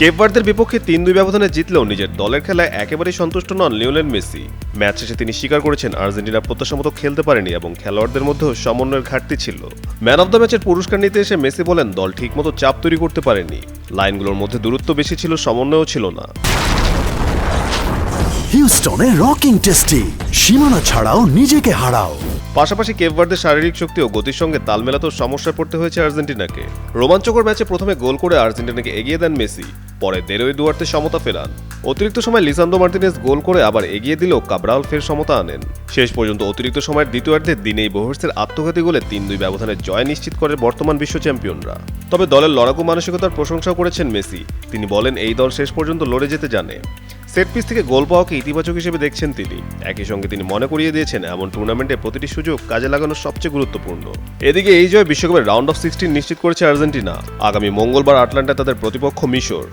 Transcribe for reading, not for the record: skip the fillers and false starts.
Cape ভার্দের বিপক্ষে ৩-২ ব্যবধানে জিতলেও নিজের দলের খেলায় একেবারেই সন্তুষ্ট নন লিওনেল মেসি। ম্যাচ শেষে তিনি স্বীকার করেছেন আর্জেন্টিনা প্রত্যাশামতো খেলতে পারেনি এবং খেলোয়াড়দের মধ্যেও সমন্বয়ের ঘাটতি ছিল। ম্যান অব দ্য ম্যাচের পুরস্কার নিতে এসে মেসি বলেন, দল ঠিকমতো চাপ তৈরি করতে পারেনি, লাইনগুলোর মধ্যে দূরত্ব বেশি ছিল, সমন্বয়ও ছিল না। হিউস্টনে রকিং টেস্টি, সীমানা ছাড়াও নিজেকে হারাও। পাশাপাশি কেপ ভার্দের শারীরিক শক্তি ও গতির সঙ্গে তাল মেলাতেও সমস্যায় পড়তে হয়েছে আর্জেন্টিনাকে। রোমাঞ্চকর ম্যাচে প্রথমে গোল করে আর্জেন্টিনাকে এগিয়ে দেন মেসি, পরে দেরোয় দুয়ার্তে সমতা ফেরান। অতিরিক্ত সময় লিসান্দ্রো মার্টিনেজ গোল করে আবার এগিয়ে দিলেও কাবরাল ফের সমতা আনেন। শেষ পর্যন্ত অতিরিক্ত সময়ের দ্বিতীয়ার্ধে দিনেই বোহর্সের আত্মঘাতী গোলে ৩-২ ব্যবধানে জয় নিশ্চিত করে বর্তমান বিশ্ব চ্যাম্পিয়নরা। তবে দলের লড়াকু মানসিকতার প্রশংসাও করেছেন মেসি। তিনি বলেন, এই দল শেষ পর্যন্ত লড়ে যেতে জানে। সেট পিস থেকে গোল পাওয়াকে ইতিবাচক হিসেবে দেখছেন তিনি। একই সঙ্গে তিনি মনে করিয়ে দিয়েছেন, এমন টুর্নামেন্টে প্রতিটি সুযোগ কাজে লাগানো সবচেয়ে গুরুত্বপূর্ণ। এদিকে এই জয় বিশ্বকাপের রাউন্ড অফ 16 নিশ্চিত করেছে আর্জেন্টিনা। আগামী মঙ্গলবার আটলান্টায় তাদের প্রতিপক্ষ মিশর।